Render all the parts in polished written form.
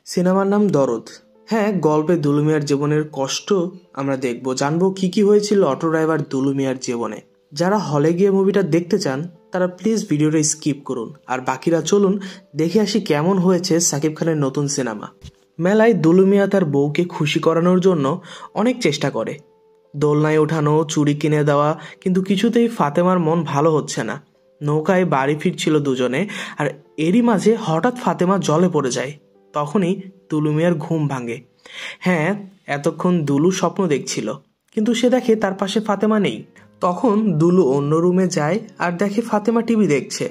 সিনেমার নাম দরদ। হ্যাঁ, গল্পে দুলু মিয়ার জীবনের কষ্ট আমরা দেখব, জানবো কি কি হয়েছিল অটো ড্রাইভার দুলু মিয়ার জীবনে। যারা হলে গিয়ে মুভিটা দেখতে চান তারা প্লিজ ভিডিওটা স্কিপ করুন, আর বাকিরা চলুন দেখে আসি কেমন হয়েছে সাকিব খানের নতুন সিনেমা। মেলায় দুলু মিয়া তার বউকে খুশি করানোর জন্য অনেক চেষ্টা করে, দোলনায় ওঠানো, চুড়ি কিনে দেওয়া, কিন্তু কিছুতেই ফাতেমার মন ভালো হচ্ছে না। নৌকায় বাড়ি ফিরছিল দুজনে, আর এরই মাঝে হঠাৎ ফাতেমা জলে পড়ে যায়। তখনই দুলু মিয়ার ঘুম ভাঙে। হ্যাঁ, এতক্ষণ দুলু স্বপ্ন দেখছিল, কিন্তু সে দেখে তার পাশে ফাতেমা নেই। তখন দুলু অন্য রুমে যায় আর দেখে ফাতেমা টিভি দেখছে।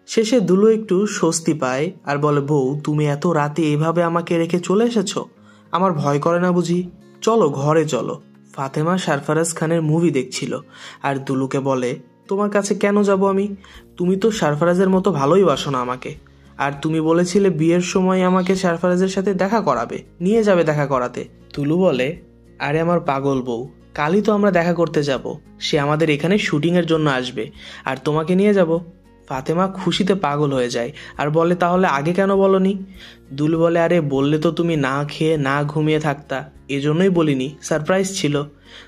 শেষে দুলু একটু স্বস্তি পায় আর বলে, বউ তুমি এত রাতে এভাবে আমাকে রেখে চলে এসেছো, আমার ভয় করে না বুঝি? চলো ঘরে চলো। ফাতেমা সরফরাজ খানের মুভি দেখছিল আর দুলুকে বলে, তোমার কাছে কেন যাব আমি? তুমি তো সরফরাজের মতো ভালোই বাসো না আমাকে, আর তুমি বলেছিলে বিয়ের সময় আমাকে সরফরাজের সাথে দেখা করাবে, নিয়ে যাবে দেখা করাতে। দুলু বলে, আরে আমার পাগল বউ, কালই তো আমরা দেখা করতে যাব, সে আমাদের এখানে শুটিংয়ের জন্য আসবে আর তোমাকে নিয়ে যাব। ফাতেমা খুশিতে পাগল হয়ে যায় আর বলে, তাহলে আগে কেন বলনি? দুলু বলে, আরে বললে তো তুমি না খেয়ে না ঘুমিয়ে থাকতা, এজন্যই বলিনি, সারপ্রাইজ ছিল।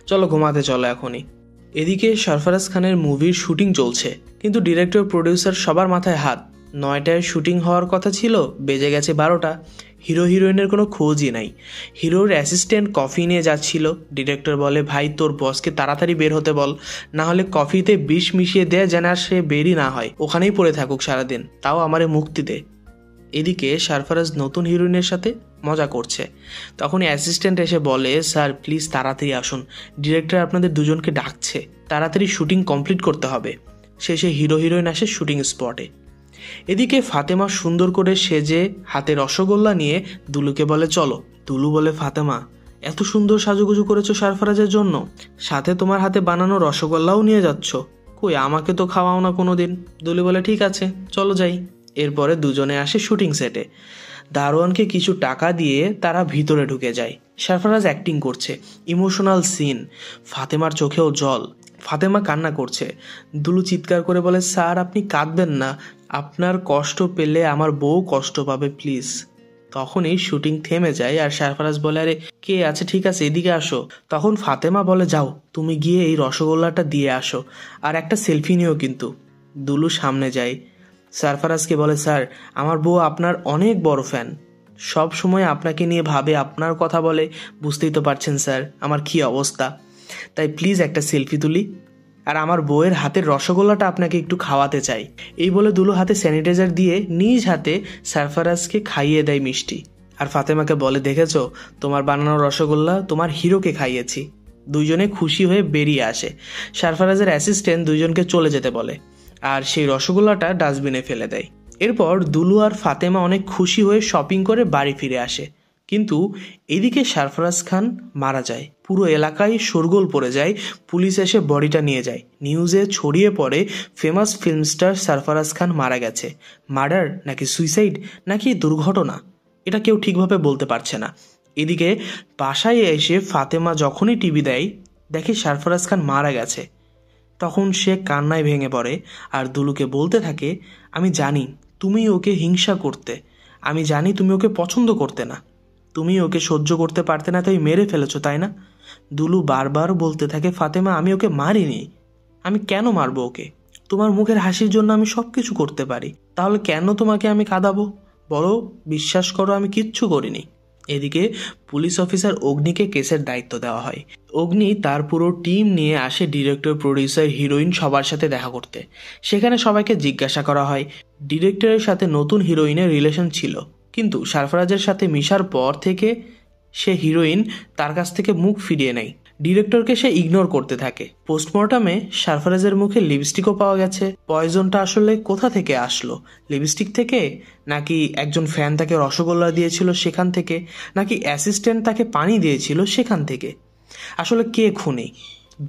চলো ঘুমাতে চলো এখনই। এদিকে সরফরাজ খানের মুভির শুটিং চলছে, কিন্তু ডিরেক্টর প্রডিউসার সবার মাথায় হাত। 9টায় শুটিং হওয়ার কথা ছিল, বেজে গেছে 12টা। হিরো হিরোইনের কোনো খোঁজই নাই। হিরোর অ্যাসিস্ট্যান্ট কফি নিয়ে যাচ্ছিল। ডিরেক্টর বলে, ভাই তোর বসকে তাড়াতাড়ি বের হতে বল, না হলে কফিতে বিষ মিশিয়ে দেয় যেন আর সে বেরই না হয়, ওখানেই পড়ে থাকুক সারাদিন, তাও আমারে মুক্তি দে। এদিকে সরফরাজ নতুন হিরোইনের সাথে মজা করছে। তখনই অ্যাসিস্ট্যান্ট এসে বলে, স্যার প্লিজ তাড়াতাড়ি আসুন, ডিরেক্টর আপনাদের দুজনকে ডাকছে, তাড়াতাড়ি শুটিং কমপ্লিট করতে হবে। শেষে হিরো হিরোইন আসে শুটিং স্পটে। এদিকে ফাতেমা সুন্দর করে সেজে হাতে রসগোল্লা নিয়ে দুলুকে বলে, চলো। দুলু বলে, ফাতেমা এত সুন্দর সাজুগুজু করেছো সরফরাজের জন্য, সাথে তোমার হাতে বানানো রসগোল্লাও নিয়ে যাচ্ছ, কই আমাকে তো খাওয়াও না কোনোদিন। দুলু বলে, ঠিক আছে চলো যাই। এরপরে দুজনে আসে শুটিং সেটে। দারোয়ানকে কিছু টাকা দিয়ে তারা ভিতরে ঢুকে যায়। সরফরাজ অ্যাক্টিং করছে, ইমোশনাল সিন। ফাতেমার চোখেও জল, ফাতেমা কান্না করছে। দুলু চিৎকার করে বলে, স্যার আপনি কাঁদবেন না, আপনার কষ্ট পেলে আমার বউ কষ্ট পাবে প্লিজ। তখনই শুটিং থেমে যায় আর সরফরাজ বলে, আরে কে আছে, ঠিক আছে এদিকে আসো। তখন ফাতেমা বলে, যাও তুমি গিয়ে এই রসগোল্লাটা দিয়ে আসো, আর একটা সেলফি নিও কিন্তু। দুলু সামনে যায়, সরফরাজকে বলে, স্যার আমার বউ আপনার অনেক বড় ফ্যান, সব সময় আপনাকে নিয়ে ভাবে, আপনার কথা বলে, বুঝতেই তো পারছেন স্যার আমার কি অবস্থা, তাই প্লিজ একটা সেলফি তুলি, আর আমার বউয়ের হাতের রসগোল্লাটা আপনাকে একটু খাওয়াতে চাই। এই বলে দুলু হাতে স্যানিটাইজার দিয়ে নিজ হাতে সরফরাজকে খাইয়ে দেয় মিষ্টি। আর ফাতেমাকে বলে, দেখেছো তোমার বানানো রসগোল্লা তোমার হিরোকে খাইয়েছি। দুইজনে খুশি হয়ে বেরিয়ে আসে। সরফরাজের অ্যাসিস্ট্যান্ট দুইজনকে চলে যেতে বলে, আর সেই রসগোল্লাটা ডাস্টবিনে ফেলে দেয়। এরপর দুলু আর ফাতেমা অনেক খুশি হয়ে শপিং করে বাড়ি ফিরে আসে। কিন্তু এদিকে সরফরাজ খান মারা যায়। পুরো এলাকায় শোরগোল পড়ে যায়, পুলিশ এসে বডিটা নিয়ে যায়। নিউজে ছড়িয়ে পড়ে ফেমাস ফিল্ম স্টার সরফরাজ খান মারা গেছে। মার্ডার নাকি সুইসাইড নাকি দুর্ঘটনা, এটা কেউ ঠিকভাবে বলতে পারছে না। এদিকে বাসায় এসে ফাতেমা যখনই টিভি দেয়, দেখে সরফরাজ খান মারা গেছে। তখন সে কান্নায় ভেঙে পড়ে আর দুলুকে বলতে থাকে, আমি জানি তুমি ওকে হিংসা করতে, আমি জানি তুমি ওকে পছন্দ করতে না, তুমি ওকে সহ্য করতে পারতে না তাই মেরে ফেলেছো, তাই না? দুলু বারবার বলতে থাকে, ফাতেমা আমি ওকে মারিনি, আমি কেন মারবো ওকে? তোমার মুখের হাসির জন্য আমি সব কিছু করতে পারি, তাহলে কেন তোমাকে আমি কাঁদাবো? বলো, বিশ্বাস করো আমি কিচ্ছু করিনি। এদিকে পুলিশ অফিসার অগ্নিকে কেসের দায়িত্ব দেওয়া হয়। অগ্নি তার পুরো টিম নিয়ে আসে ডিরেক্টর, প্রডিউসার, হিরোইন সবার সাথে দেখা করতে। সেখানে সবাইকে জিজ্ঞাসা করা হয়। ডিরেক্টরের সাথে নতুন হিরোইনের রিলেশন ছিল, কিন্তু সরফরাজের সাথে মিশার পর থেকে সে হিরোইন তার কাছ থেকে মুখ ফিরিয়ে নেয়। ডিরেক্টরকে সে ইগনোর করতে থাকে। পোস্টমর্টমে সরফরাজের মুখে লিপস্টিকও পাওয়া গেছে। পয়জনটা আসলে কোথা থেকে আসলো? লিপস্টিক থেকে, নাকি একজন ফ্যান তাকে রসগোল্লা দিয়েছিল সেখান থেকে, নাকি অ্যাসিস্ট্যান্ট তাকে পানি দিয়েছিল সেখান থেকে? আসলে কে খুনি?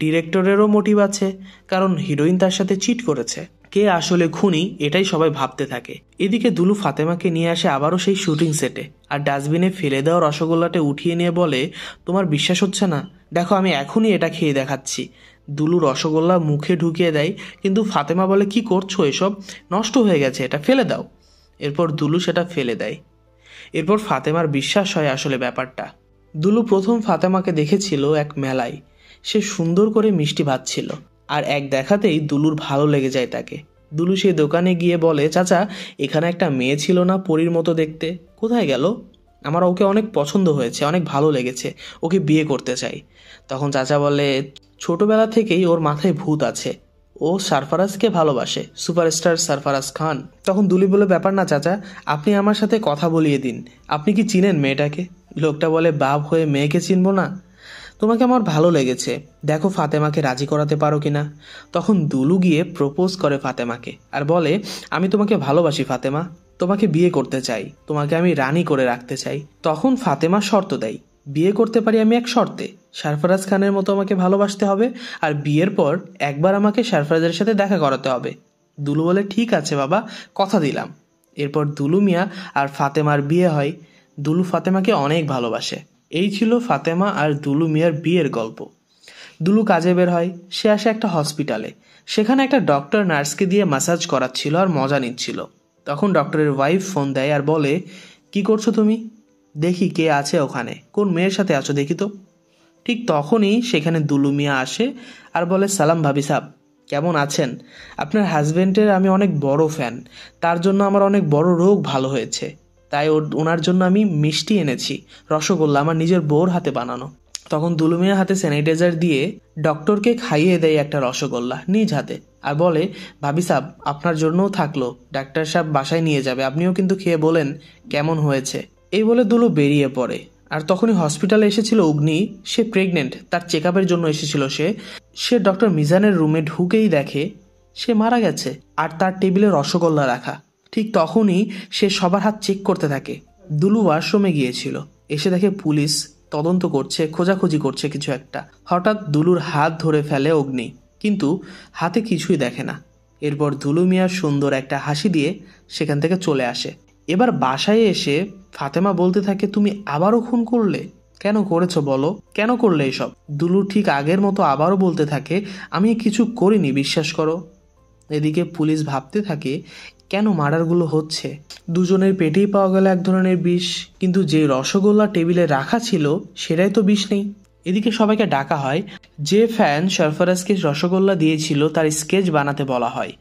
ডিরেক্টরেরও মোটিভ আছে, কারণ হিরোইন তার সাথে চিট করেছে। কে আসলে খুনি এটাই সবাই ভাবতে থাকে। এদিকে দুলু ফাতেমাকে নিয়ে আসে আবারও সেই শুটিং সেটে, আর ডাস্টবিনে ফেলে দেওয়া রসগোল্লাটা উঠিয়ে নিয়ে বলে, তোমার বিশ্বাস হচ্ছে না, দেখো আমি এখনই এটা খেয়ে দেখাচ্ছি। দুলু রসগোল্লা মুখে ঢুকিয়ে দেয়, কিন্তু ফাতেমা বলে, কি করছো এসব, নষ্ট হয়ে গেছে, এটা ফেলে দাও। এরপর দুলু সেটা ফেলে দেয়। এরপর ফাতেমার বিশ্বাস হয় আসলে ব্যাপারটা। দুলু প্রথম ফাতেমাকে দেখেছিল এক মেলায়। সে সুন্দর করে মিষ্টি ভাজছিল, আর এক দেখাতেই দুলুর ভালো লেগে যায় তাকে। দুলু সেই দোকানে গিয়ে বলে, চাচা এখানে একটা মেয়ে ছিল না পরীর মতো দেখতে, কোথায় গেল? আমার ওকে অনেক পছন্দ হয়েছে, অনেক ভালো লেগেছে, ওকে বিয়ে করতে চাই। তখন চাচা বলে, ছোটবেলা থেকেই ওর মাথায় ভূত আছে, ও সারফারাজকে ভালোবাসে, সুপারস্টার সারফারাজ খান। তখন দুলি বলে, ব্যাপার না চাচা, আপনি আমার সাথে কথা বলিয়ে দিন, আপনি কি চিনেন মেয়েটাকে? লোকটা বলে, বাপ হয়ে মেয়েকে চিনবো না? তোমাকে আমার ভালো লেগেছে, দেখো ফাতেমাকে রাজি করাতে পারো কিনা। তখন দুলু গিয়ে প্রপোজ করে ফাতেমাকে আর বলে, আমি তোমাকে ভালোবাসি ফাতেমা, তোমাকে বিয়ে করতে চাই, তোমাকে আমি রানী করে রাখতে চাই। তখন ফাতেমা শর্ত দেয়, বিয়ে করতে পারি আমি এক শর্তে, সারফারাজ খানের মতো আমাকে ভালোবাসতে হবে, আর বিয়ের পর একবার আমাকে সারফারাজের সাথে দেখা করাতে হবে। দুলু বলে, ঠিক আছে বাবা, কথা দিলাম। এরপর দুলু মিয়া আর ফাতেমার বিয়ে হয়। দুলু ফাতেমাকে অনেক ভালোবাসে। এই ছিল ফাতেমা আর দুলু মিয়ার বিয়ের গল্প। দুলু কাজে বের হয়, সে আসে একটা হসপিটালে। সেখানে একটা ডক্টর নার্সকে দিয়ে ম্যাসাজ করাচ্ছিল আর মজা নিচ্ছিল। তখন ডক্টরের ওয়াইফ ফোন দেয় আর বলে, কি করছো তুমি? দেখি কে আছে ওখানে, কোন মেয়ের সাথে আছো দেখি তো। ঠিক তখনই সেখানে দুলু মিয়া আসে আর বলে, সালাম ভাবি সাহ, কেমন আছেন? আপনার হাজবেন্ডের আমি অনেক বড় ফ্যান, তার জন্য আমার অনেক বড় রোগ ভালো হয়েছে, তাই ওনার জন্য আমি মিষ্টি এনেছি, রসগোল্লা, আমার নিজের বউর হাতে বানানো। তখন দুলু মিয়া হাতে স্যানিটাইজার দিয়ে ডক্টরকে খাইয়ে দেয় একটা রসগোল্লা নিজ হাতে আর বলে, ভাবি সাহ, আপনার জন্যও থাকলো, ডাক্তার সাহেব বাসায় নিয়ে যাবে, আপনিও কিন্তু খেয়ে বলেন কেমন হয়েছে। এই বলে দুলু বেরিয়ে পড়ে। আর তখনই হসপিটালে এসেছিল অগ্নি, সে প্রেগনেন্ট, তার চেক আপের জন্য এসেছিল। সে ডক্টর মিজানের রুমে ঢুকেই দেখে সে মারা গেছে আর তার টেবিলে রসগোল্লা রাখা। ঠিক তখনই সে সবার হাত চেক করতে থাকে। দুলু ওয়াশরুমে গিয়েছিল, এসে দেখে পুলিশ তদন্ত করছে, খোঁজাখুঁজি করছে কিছু একটা। হঠাৎ দুলুর হাত ধরে ফেলে অগ্নি, কিন্তু হাতে কিছুই দেখে না। এরপর দুলু মিয়া সুন্দর একটা হাসি দিয়ে সেখান থেকে চলে আসে। এবার বাসায় এসে ফাতেমা বলতে থাকে, তুমি আবারও খুন করলে, কেন করেছো বলো, কেন করলে এসব? দুলু ঠিক আগের মতো আবারও বলতে থাকে, আমি কিছু করিনি, বিশ্বাস করো। এদিকে পুলিশ ভাবতে থাকে কেন মার্ডারগুলো হচ্ছে। দুজনের পেটেই পাওয়া গেল এক ধরনের বিষ, কিন্তু যে রসগোল্লা টেবিলে রাখা ছিল সেটাই তো বিষ নেই। এদিকে সবাইকে ডাকা হয়। যে ফ্যান সারফারাজকে রসগোল্লা দিয়েছিল তার স্কেচ বানাতে বলা হয়।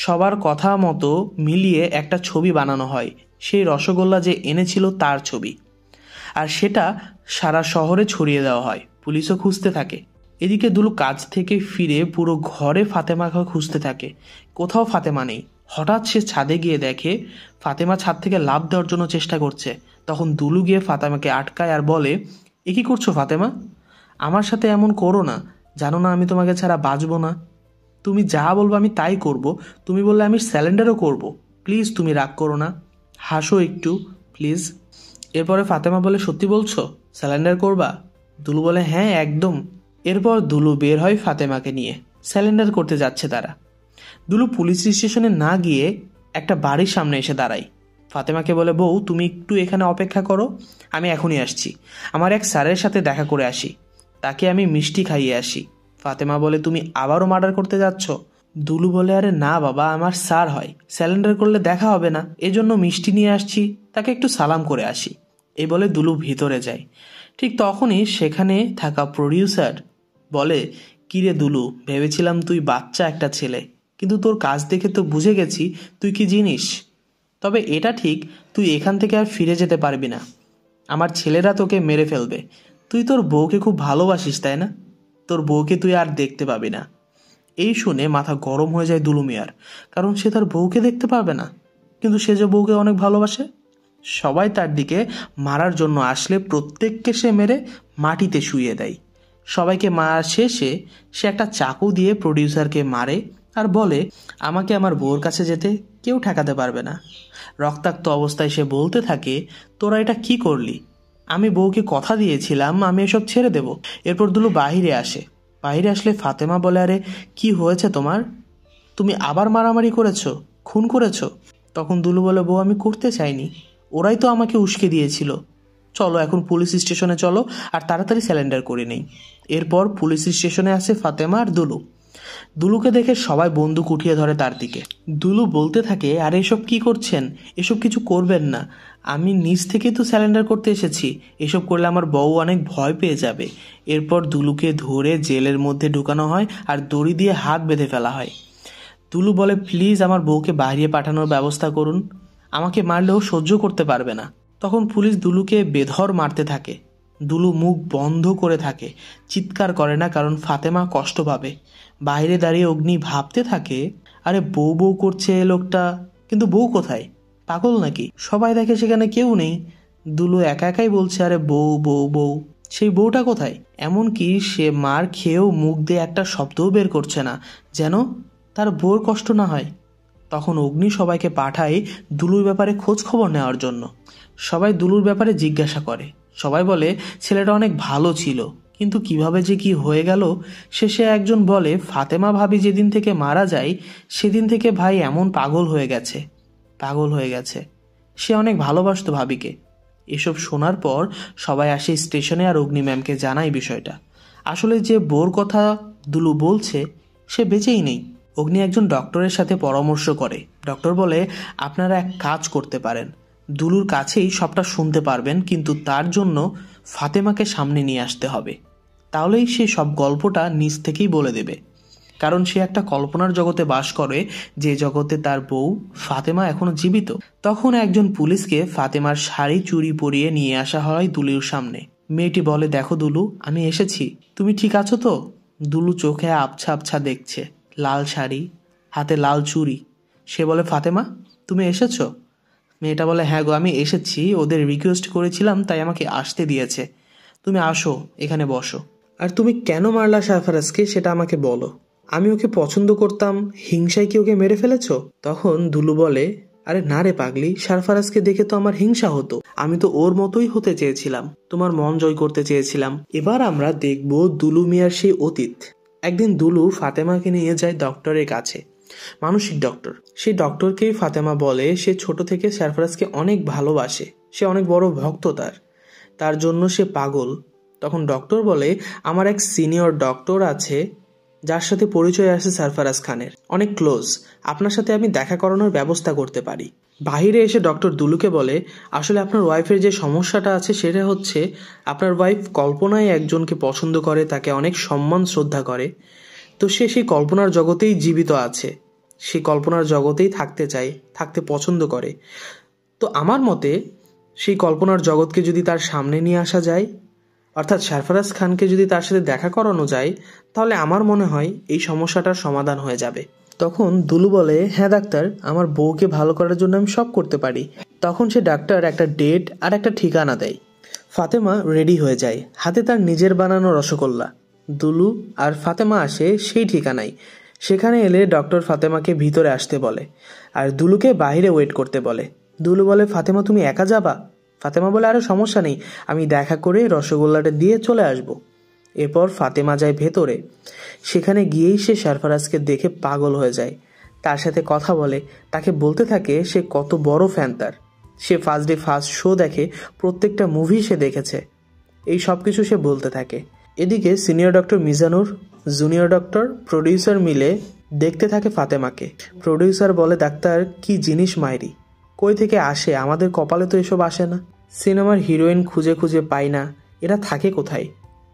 সবার কথা মতো মিলিয়ে একটা ছবি বানানো হয়, সেই রসগোল্লা যে এনেছিল তার ছবি, আর সেটা সারা শহরে ছড়িয়ে দেওয়া হয়। পুলিশও খুঁজতে থাকে। এদিকে দুলু কাজ থেকে ফিরে পুরো ঘরে ফাতেমাকে খুঁজতে থাকে, কোথাও ফাতেমা নেই। হঠাৎ সে ছাদে গিয়ে দেখে ফাতেমা ছাদ থেকে লাফ দেওয়ার জন্য চেষ্টা করছে। তখন দুলু গিয়ে ফাতেমাকে আটকায় আর বলে, এ কি করছো ফাতেমা? আমার সাথে এমন করো না, জানো না আমি তোমাকে ছাড়া বাঁচবো না। তুমি যা বলবো আমি তাই করব, তুমি বললে আমি স্যালেন্ডারও করব, প্লিজ তুমি রাগ করো না, হাসো একটু প্লিজ। এরপরে ফাতেমা বলে, সত্যি বলছো, স্যালেন্ডার করবা? দুলু বলে, হ্যাঁ একদম। এরপর দুলু বের হয় ফাতেমাকে নিয়ে, স্যালেন্ডার করতে যাচ্ছে তারা। দুলু পুলিশ স্টেশনে না গিয়ে একটা বাড়ির সামনে এসে দাঁড়ায়। ফাতেমাকে বলে, বউ তুমি একটু এখানে অপেক্ষা করো, আমি এখনই আসছি, আমার এক স্যারের সাথে দেখা করে আসি, তাকে আমি মিষ্টি খাইয়ে আসি। ফাতেমা বলে, তুমি আবারও মার্ডার করতে যাচ্ছ? দুলু বলে, আরে না বাবা, আমার স্যার হয়, স্যালেন্ডার করলে দেখা হবে না, এজন্য মিষ্টি নিয়ে আসছি, তাকে একটু সালাম করে আসি। এই বলে দুলু ভিতরে যায়। ঠিক তখনই সেখানে থাকা প্রডিউসার বলে, কিরে দুলু, ভেবেছিলাম তুই বাচ্চা একটা ছেলে, কিন্তু তোর কাজ দেখে তো বুঝে গেছি তুই কি জিনিস। তবে এটা ঠিক, তুই এখান থেকে আর ফিরে যেতে পারবি না, আমার ছেলেরা তোকে মেরে ফেলবে। তুই তোর বউকে খুব ভালোবাসিস তাই না? তোর বউকে তুই আর দেখতে পাবি না। এই শুনে মাথা গরম হয়ে যায় দুলু মিয়ার, কারণ সে তার বউকে দেখতে পাবে না, কিন্তু সে যে বউকে অনেক ভালোবাসে। সবাই তার দিকে মারার জন্য আসলে প্রত্যেককে সে মেরে মাটিতে শুইয়ে দেয়। সবাইকে মারার শেষে সে একটা চাকু দিয়ে প্রডিউসারকে মারে আর বলে, আমাকে আমার বউর কাছে যেতে কেউ ঠেকাতে পারবে না। রক্তাক্ত অবস্থায় সে বলতে থাকে, তোরা এটা কি করলি? আমি বউকে কথা দিয়েছিলাম আমি এসব ছেড়ে দেব। এরপর দুলু বাহিরে আসে। বাহিরে আসলে ফাতেমা বলে, আরে কি হয়েছে তোমার? তুমি আবার মারামারি করেছো, খুন করেছো? তখন দুলু বলে, বউ আমি করতে চাইনি, ওরাই তো আমাকে উস্কে দিয়েছিল, চলো এখন পুলিশ স্টেশনে চলো আর তাড়াতাড়ি স্যালেন্ডার করে নেই। এরপর পুলিশ স্টেশনে আসে ফাতেমা আর দুলু। দুলুকে দেখে সবাই বন্দুক উঠিয়ে ধরে তার দিকে। দুলু বলতে থাকে, আরে এসব কি করছেন, এসব কিছু করবেন না, আমি নিজ থেকে তো স্যারেন্ডার করতে এসেছি, এসব করলে আমার বউ অনেক ভয় পেয়ে যাবে। এরপর দুলুকে ধরে জেলের মধ্যে ঢুকানো হয় আর দড়ি দিয়ে হাত বেঁধে ফেলা হয়। দুলু বলে, প্লিজ আমার বউকে বাইরে পাঠানোর ব্যবস্থা করুন, আমাকে মারলেও সহ্য করতে পারবে না। তখন পুলিশ দুলুকে বেধড় মারতে থাকে। দুলু মুখ বন্ধ করে থাকে, চিৎকার করে না, কারণ ফাতেমা কষ্ট পাবে। বাইরে দাঁড়িয়ে অগ্নি ভাবতে থাকে, আরে বউ বউ করছে এ লোকটা, কিন্তু বউ কোথায়, পাগল নাকি? সবাই দেখে সেখানে কেউ নেই। দুলু একা একাই বলছে, আরে বউ বউ বউ, সেই বউটা কোথায়? এমনকি সে মার খেয়েও মুখ দিয়ে একটা শব্দও বের করছে না, যেন তার বউর কষ্ট না হয়। তখন অগ্নি সবাইকে পাঠায় দুলুর ব্যাপারে খোঁজ খবর নেওয়ার জন্য। সবাই দুলুর ব্যাপারে জিজ্ঞাসা করে। সবাই বলে ছেলেটা অনেক ভালো ছিল, কিন্তু কিভাবে যে কি হয়ে গেল। শেষে একজন বলে, ফাতেমা ভাবি যেদিন থেকে মারা যায় সেদিন থেকে ভাই এমন পাগল হয়ে গেছে, পাগল হয়ে গেছে। সে অনেক ভালোবাসতো ভাবিকে। এসব শোনার পর সবাই আসে স্টেশনে আর অগ্নি ম্যামকে জানায় বিষয়টা। আসলে যে বোর কথা দুলু বলছে সে বেঁচেই নেই। অগ্নি একজন ডক্টরের সাথে পরামর্শ করে। ডক্টর বলে, আপনারা এক কাজ করতে পারেন, দুলুর কাছেই সবটা শুনতে পারবেন, কিন্তু তার জন্য ফাতেমাকে সামনে নিয়ে আসতে হবে, তাহলেই সে সব গল্পটা নিজ থেকেই বলে দেবে। কারণ সে একটা কল্পনার জগতে বাস করে, যে জগতে তার বউ ফাতেমা এখনো জীবিত। তখন একজন পুলিশকে ফাতেমার শাড়ি চুরি পরিয়ে নিয়ে আসা হয় দুলুর সামনে। মেয়েটি বলে, দেখো দুলু, আমি এসেছি, তুমি ঠিক আছো তো? দুলু চোখে আবছা আবছা দেখছে, লাল শাড়ি, হাতে লাল চুড়ি। সে বলে, ফাতেমা তুমি এসেছো? মেয়েটা বলে, হ্যাঁ গো, আমি এসেছি, ওদের রিকোয়েস্ট করেছিলাম তাই আমাকে আসতে দিয়েছে, তুমি আসো, এখানে বসো। আর তুমি কেন মারলা সারফারাজকে সেটা আমাকে বলো, আমি ওকে পছন্দ করতাম, হিংসায় কি ওকে মেরে ফেলেছো? তখন দুলু বলে, আরে না রে পাগলি, সারফারাজকে দেখে তো আমার হিংসা হতো, আমি তো ওর মতোই হতে চেয়েছিলাম, তোমার মন জয় করতে চেয়েছিলাম। এবার আমরা দেখব দুলু মিয়ার সেই অতীত। একদিন দুলু ফাতেমাকে নিয়ে যায় ডক্টরের কাছে, মানসিক ডক্টর। সেই ডক্টরকেই ফাতেমা বলে সে ছোট থেকে সারফারাজকে অনেক ভালোবাসে, সে অনেক বড় ভক্ত তার জন্য সে পাগল। তখন ডক্টর বলে, আমার এক সিনিয়র ডক্টর আছে যার সাথে পরিচয় আছে সারফারাজ খানের, অনেক ক্লোজ, আপনার সাথে আমি দেখা করানোর ব্যবস্থা করতে পারি। বাহিরে এসে ডক্টর দুলুকে বলে, আসলে আপনার ওয়াইফের যে সমস্যাটা আছে সেটা হচ্ছে আপনার ওয়াইফ কল্পনায় একজনকে পছন্দ করে, তাকে অনেক সম্মান শ্রদ্ধা করে, তো সে সেই কল্পনার জগতেই জীবিত আছে, সেই কল্পনার জগতেই থাকতে চায়, থাকতে পছন্দ করে। তো আমার মতে সেই কল্পনার জগৎকে যদি তার সামনে নিয়ে আসা যায়, অর্থাৎ সারফারাজ খানকে যদি তার সাথে দেখা করানো যায়, তাহলে আমার মনে হয় এই সমস্যাটার সমাধান হয়ে যাবে। তখন দুলু বলে, হ্যাঁ ডাক্তার, আমার বউকে ভালো করার জন্য আমি সব করতে পারি। তখন সে ডাক্তার একটা ডেট আর একটা ঠিকানা দেয়। ফাতেমা রেডি হয়ে যায়, হাতে তার নিজের বানানো রসগোল্লা। দুলু আর ফাতেমা আসে সেই ঠিকানায়। সেখানে এলে ডক্টর ফাতেমাকে ভিতরে আসতে বলে আর দুলুকে বাইরে ওয়েট করতে বলে। দুলু বলে, ফাতেমা তুমি একা যাবা? ফাতেমা বলে, আরে সমস্যা নেই, আমি দেখা করে রসগোল্লাটা দিয়ে চলে আসব। এরপর ফাতেমা যায় ভেতরে। সেখানে গিয়েই সে সারফারাজকে দেখে পাগল হয়ে যায়, তার সাথে কথা বলে, তাকে বলতে থাকে সে কত বড় ফ্যান তার, সে ফার্স্ট ডে ফার্স্ট শো দেখে, প্রত্যেকটা মুভি সে দেখেছে, এই সব কিছু সে বলতে থাকে। এদিকে senior doctor Mizanur, junior doctor, producer মিলে দেখতে থাকে ফাতেমাকে। প্রডিউসার বলে, ডাক্তার কি জিনিস মাইরি, কই থেকে আসে, আমাদের কপালে তো এসব আসে না, সিনেমার হিরোইন খুঁজে খুঁজে পাই না, এরা থাকে কোথায়?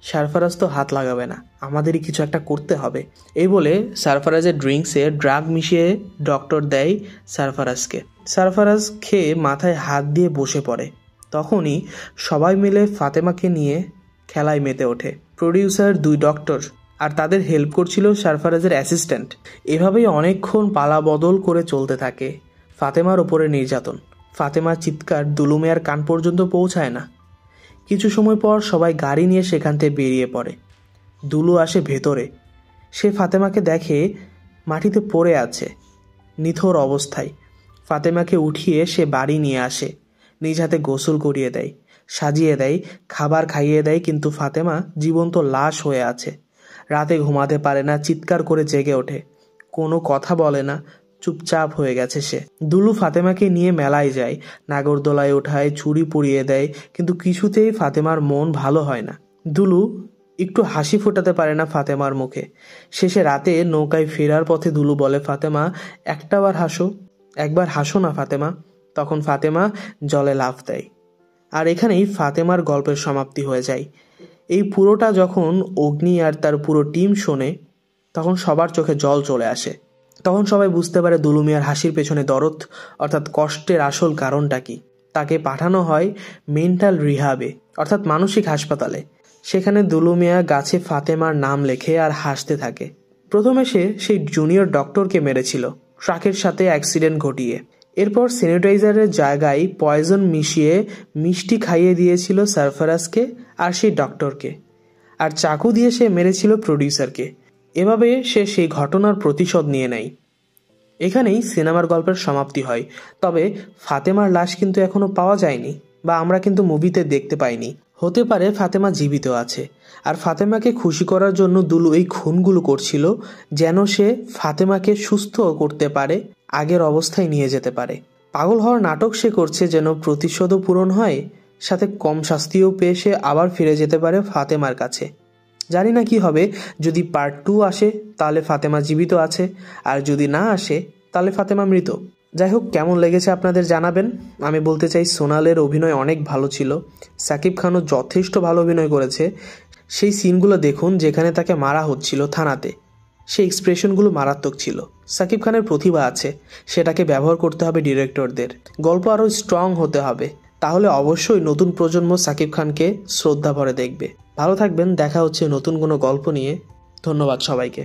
সারফারাজ তো হাত লাগাবে না, আমাদেরই কিছু একটা করতে হবে। এই বলে সারফারাজের ড্রিঙ্কসে ড্রাগ মিশিয়ে ডক্টর দেয় সারফারাজকে। সারফারাজ খেয়ে মাথায় হাত দিয়ে বসে পড়ে। তখনই সবাই মিলে ফাতেমাকে নিয়ে খেলায় মেতে ওঠে। প্রডিউসার, দুই ডক্টর আর তাদের হেল্প করছিল সারফারাজের অ্যাসিস্ট্যান্ট। এভাবেই অনেকক্ষণ পালা বদল করে চলতে থাকে ফাতেমার ওপরে নির্যাতন। ফাতেমার চিৎকার দুলু মিয়ার কান পর্যন্ত পৌঁছায় না। কিছু সময় পর সবাই গাড়ি নিয়ে সেখান থেকে বেরিয়ে পড়ে। দুলু আসে ভেতরে। সে ফাতেমাকে দেখে মাটিতে পড়ে আছে নিথর অবস্থায়। ফাতেমাকে উঠিয়ে সে বাড়ি নিয়ে আসে, নিজ হাতে গোসল করিয়ে দেয়, সাজিয়ে দেয়, খাবার খাইয়ে দেয়, কিন্তু ফাতেমা জীবন্ত লাশ হয়ে আছে। রাতে ঘুমাতে পারে না, চিৎকার করে জেগে ওঠে, কোনো কথা বলে না, চুপচাপ হয়ে গেছে সে। দুলু ফাতেমাকে নিয়ে মেলায় যায়, নাগরদোলায় ওঠায়, চুড়ি পরিয়ে দেয়, কিন্তু কিছুতেই ফাতেমার মন ভালো হয় না। দুলু একটু হাসি ফোটাতে পারে না ফাতেমার মুখে। শেষে রাতে নৌকায় ফেরার পথে দুলু বলে, ফাতেমা একবার হাসো না ফাতেমা। তখন ফাতেমা জলে লাফ দেয়। আর এখানেই ফাতেমার গল্পের সমাপ্তি হয়ে যায়। এই পুরোটা যখন অগ্নি আর তার পুরো টিম শোনে তখন সবার চোখে জল চলে আসে। তখন সবাই বুঝতে পারে দুলু মিয়ার হাসির পেছনে দরদ অর্থাৎ কষ্টের আসল কারণটা কি। তাকে পাঠানো হয় মেন্টাল রিহাবে অর্থাৎ মানসিক হাসপাতালে। সেখানে দুলু মিয়া গাছে ফাতেমার নাম লেখে আর হাসতে থাকে। প্রথমে সে সেই জুনিয়র ডক্টরকে মেরেছিল ট্রাকের সাথে অ্যাক্সিডেন্ট ঘটিয়ে। এরপর স্যানিটাইজারের জায়গায় পয়জন মিশিয়ে মিষ্টি খাইয়ে দিয়েছিল সারফারাজকে আর সেই ডক্টরকে, আর চাকু দিয়ে সে মেরেছিল প্রডিউসারকে। এভাবে সে সেই ঘটনার প্রতিশোধ নিয়ে নেয়। এখানেই সিনেমার গল্পের সমাপ্তি হয়। তবে ফাতেমার লাশ কিন্তু এখনো পাওয়া যায়নি, বা আমরা কিন্তু মুভিতে দেখতে পাইনি। হতে পারে ফাতেমা জীবিত আছে, আর ফাতেমাকে খুশি করার জন্য দুলু এই খুনগুলো করছিল যেন সে ফাতেমাকে সুস্থ করতে পারে, আগের অবস্থায় নিয়ে যেতে পারে। পাগল হওয়ার নাটক সে করছে যেন প্রতিশোধও পূরণ হয়, সাথে কম শাস্তিও পেয়ে সে আবার ফিরে যেতে পারে ফাতেমার কাছে। জানি না কি হবে, যদি পার্ট 2 আসে তাহলে ফাতেমা জীবিত আছে, আর যদি না আসে তাহলে ফাতেমা মৃত। যাই হোক, কেমন লেগেছে আপনাদের জানাবেন। আমি বলতে চাই সোনালের অভিনয় অনেক ভালো ছিল। সাকিব খানও যথেষ্ট ভালো অভিনয় করেছে। সেই সিনগুলো দেখুন যেখানে তাকে মারা হচ্ছিল থানাতে, সেই এক্সপ্রেশনগুলো মারাত্মক ছিল। সাকিব খানের প্রতিভা আছে, সেটাকে ব্যবহার করতে হবে ডিরেক্টরদের। গল্প আরও স্ট্রং হতে হবে, তাহলে অবশ্যই নতুন প্রজন্ম সাকিব খানকে শ্রদ্ধা ভরে দেখবে। ভালো থাকবেন, দেখা হচ্ছে নতুন কোনো গল্প নিয়ে। ধন্যবাদ সবাইকে।